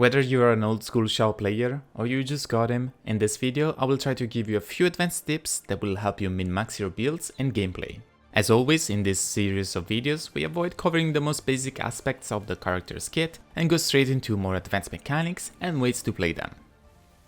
Whether you're an old school Xiao player or you just got him, in this video I will try to give you a few advanced tips that will help you min-max your builds and gameplay. As always in this series of videos, we avoid covering the most basic aspects of the character's kit and go straight into more advanced mechanics and ways to play them.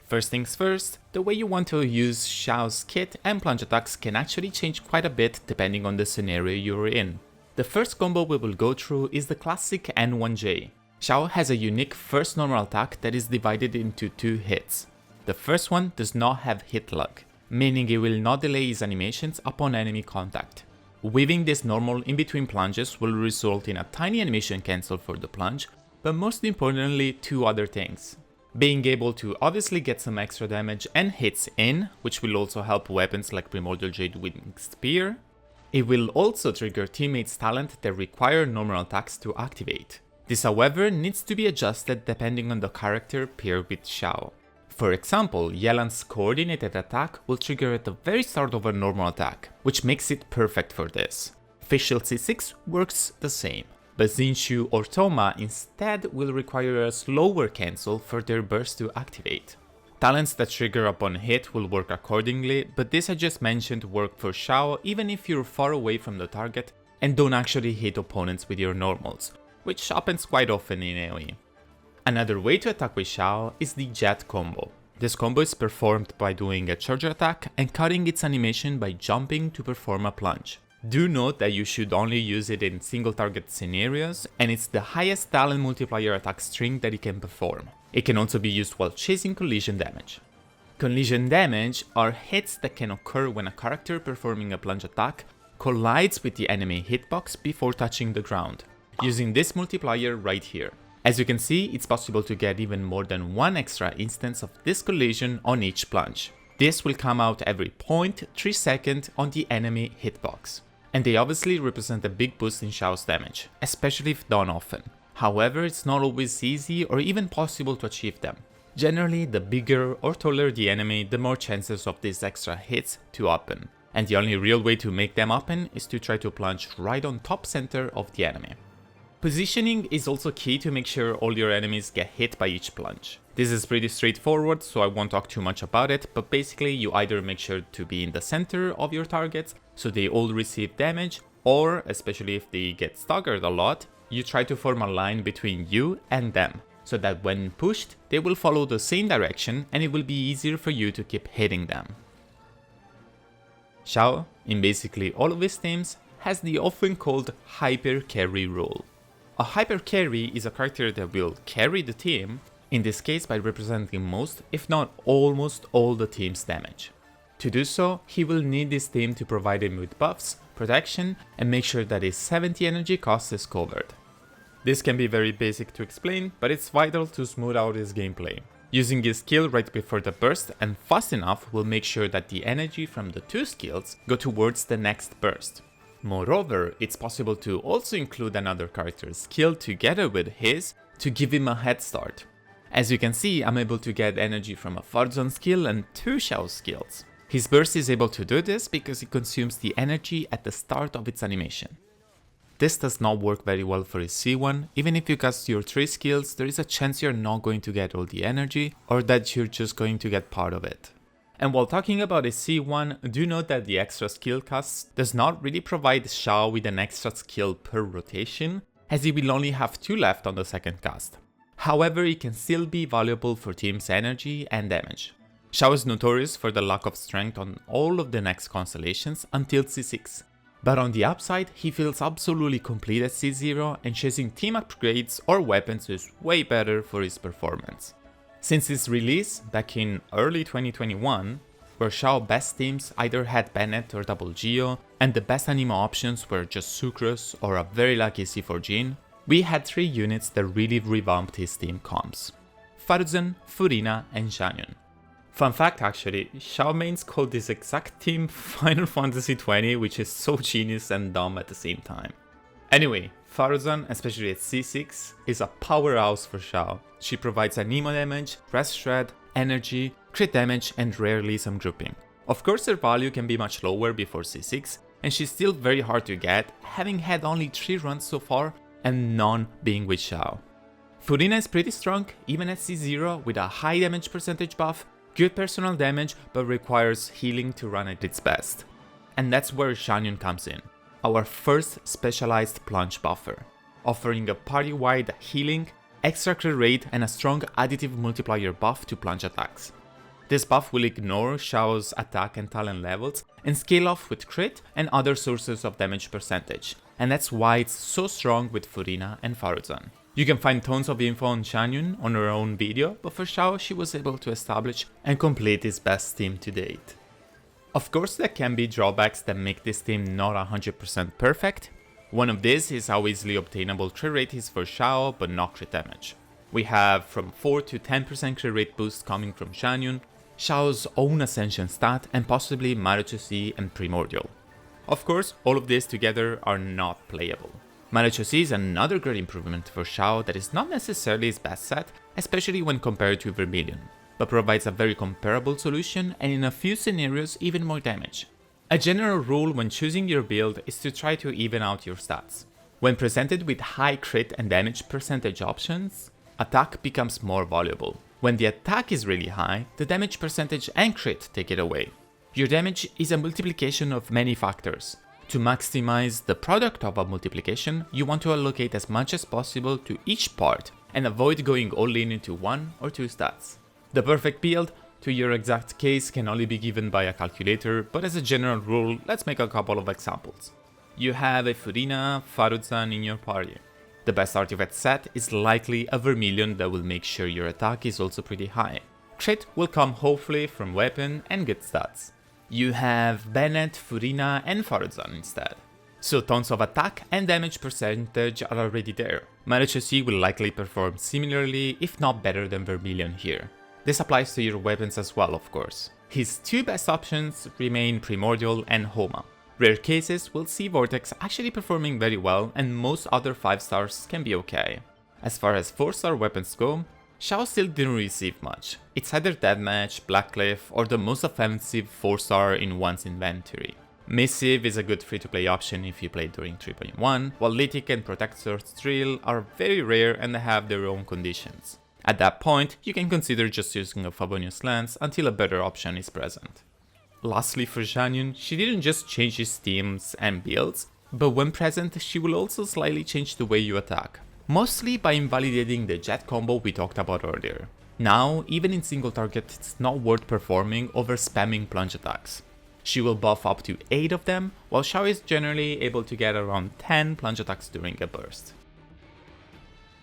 First things first, the way you want to use Xiao's kit and plunge attacks can actually change quite a bit depending on the scenario you're in. The first combo we will go through is the classic N1J. Xiao has a unique first normal attack that is divided into two hits. The first one does not have hit lag, meaning it will not delay his animations upon enemy contact. Weaving this normal in between plunges will result in a tiny animation cancel for the plunge, but most importantly two other things. Being able to obviously get some extra damage and hits in, which will also help weapons like Primordial Jade Winged Spear. It will also trigger teammates' talent that require normal attacks to activate. This however needs to be adjusted depending on the character paired with Xiao. For example, Yelan's coordinated attack will trigger at the very start of a normal attack, which makes it perfect for this. Facial C6 works the same, but Xinshu or Toma instead will require a slower cancel for their burst to activate. Talents that trigger upon hit will work accordingly, but this I just mentioned work for Xiao even if you're far away from the target and don't actually hit opponents with your normals, which happens quite often in AoE. Another way to attack with Xiao is the Jet combo. This combo is performed by doing a charge attack and cutting its animation by jumping to perform a plunge. Do note that you should only use it in single target scenarios, and it's the highest talent multiplier attack string that it can perform. It can also be used while chasing collision damage. Collision damage are hits that can occur when a character performing a plunge attack collides with the enemy hitbox before touching the ground, using this multiplier right here. As you can see, it's possible to get even more than one extra instance of this collision on each plunge. This will come out every 0.3 seconds on the enemy hitbox. And they obviously represent a big boost in Xiao's damage, especially if done often. However, it's not always easy or even possible to achieve them. Generally, the bigger or taller the enemy, the more chances of these extra hits to happen. And the only real way to make them happen is to try to plunge right on top center of the enemy. Positioning is also key to make sure all your enemies get hit by each plunge. This is pretty straightforward, so I won't talk too much about it, but basically you either make sure to be in the center of your targets so they all receive damage, or, especially if they get staggered a lot, you try to form a line between you and them, so that when pushed, they will follow the same direction and it will be easier for you to keep hitting them. Xiao, in basically all of his teams, has the often called hyper carry role. A hyper carry is a character that will carry the team, in this case by representing most, if not almost all the team's damage. To do so, he will need his team to provide him with buffs, protection, and make sure that his 70 energy cost is covered. This can be very basic to explain, but it's vital to smooth out his gameplay. Using his skill right before the burst and fast enough will make sure that the energy from the two skills go towards the next burst. Moreover, it's possible to also include another character's skill together with his to give him a head start. As you can see, I'm able to get energy from a Farzan skill and two Xiao skills. His burst is able to do this because it consumes the energy at the start of its animation. This does not work very well for his C1, even if you cast your 3 skills, there is a chance you're not going to get all the energy, or that you're just going to get part of it. And while talking about his C1, do note that the extra skill cast does not really provide Xiao with an extra skill per rotation, as he will only have 2 left on the second cast. However, it can still be valuable for team's energy and damage. Xiao is notorious for the lack of strength on all of the next constellations until C6. But on the upside, he feels absolutely complete at C0 and chasing team upgrades or weapons is way better for his performance. Since its release back in early 2021, where Xiao best teams either had Bennett or Double Geo, and the best anima options were just Sucrose or a very lucky C4 Jin, we had 3 units that really revamped his team comps: Farzan, Furina, and Xianyun. Fun fact actually, Xiao mains called this exact team Final Fantasy XX, which is so genius and dumb at the same time. Anyway, Farzan, especially at C6, is a powerhouse for Xiao. She provides anemo damage, rest shred, energy, crit damage, and rarely some grouping. Of course her value can be much lower before C6, and she's still very hard to get, having had only 3 runs so far and none being with Xiao. Furina is pretty strong, even at C0 with a high damage percentage buff, good personal damage, but requires healing to run at its best. And that's where Xiao comes in, our first specialized plunge buffer, offering a party-wide healing, extra crit rate, and a strong additive multiplier buff to plunge attacks. This buff will ignore Xiao's attack and talent levels and scale off with crit and other sources of damage percentage, and that's why it's so strong with Furina and Faruzan. You can find tons of info on Xiao on her own video, but for Xiao she was able to establish and complete his best team to date. Of course there can be drawbacks that make this team not 100% perfect. One of these is how easily obtainable crit rate is for Xiao but not crit damage. We have from 4 to 10% crit rate boost coming from Xiao, Xiao's own Ascension stat, and possibly Maruchosi and Primordial. Of course, all of these together are not playable. Maruchosi is another great improvement for Xiao that is not necessarily his best set, especially when compared to Vermilion, but provides a very comparable solution and in a few scenarios even more damage. A general rule when choosing your build is to try to even out your stats. When presented with high crit and damage percentage options, attack becomes more valuable. When the attack is really high, the damage percentage and crit take it away. Your damage is a multiplication of many factors. To maximize the product of a multiplication, you want to allocate as much as possible to each part and avoid going all in into one or two stats. The perfect build to your exact case can only be given by a calculator, but as a general rule, let's make a couple of examples. You have a Furina, Faruzan in your party. The best artifact set is likely a Vermilion that will make sure your attack is also pretty high. Crit will come hopefully from weapon and good stats. You have Bennett, Furina and Faruzan instead. So tons of attack and damage percentage are already there. Maruchosi will likely perform similarly, if not better than Vermilion here. This applies to your weapons as well, of course. His two best options remain Primordial and Homa. Rare cases will see Vortex actually performing very well, and most other 5 stars can be okay. As far as 4-star weapons go, Xiao still didn't receive much. It's either Deathmatch, Blackcliff, or the most offensive 4-star in one's inventory. Missive is a good free-to-play option if you play during 3.1, while Lithic and Protector's Drill are very rare and have their own conditions. At that point, you can consider just using a Favonius Lance until a better option is present. Lastly for Xiao, she didn't just change his teams and builds, but when present she will also slightly change the way you attack. Mostly by invalidating the jet combo we talked about earlier. Now, even in single target, it's not worth performing over spamming plunge attacks. She will buff up to 8 of them, while Xiao is generally able to get around 10 plunge attacks during a burst.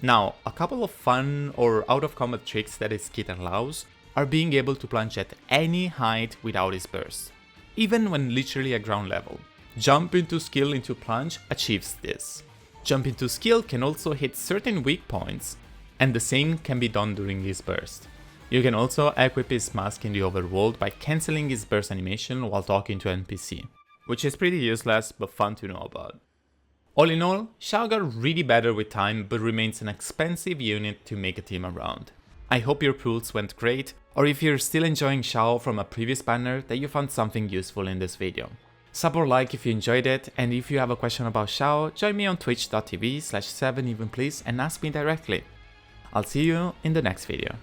Now, a couple of fun or out of combat tricks that his kit allows are being able to plunge at any height without his burst, even when literally at ground level. Jump into skill into plunge achieves this. Jump into skill can also hit certain weak points, and the same can be done during his burst. You can also equip his mask in the overworld by cancelling his burst animation while talking to NPC, which is pretty useless but fun to know about. All in all, Xiao got really better with time but remains an expensive unit to make a team around. I hope your pulls went great, or if you're still enjoying Xiao from a previous banner, that you found something useful in this video. Sub or like if you enjoyed it, and if you have a question about Xiao, join me on twitch.tv/7even please and ask me directly. I'll see you in the next video.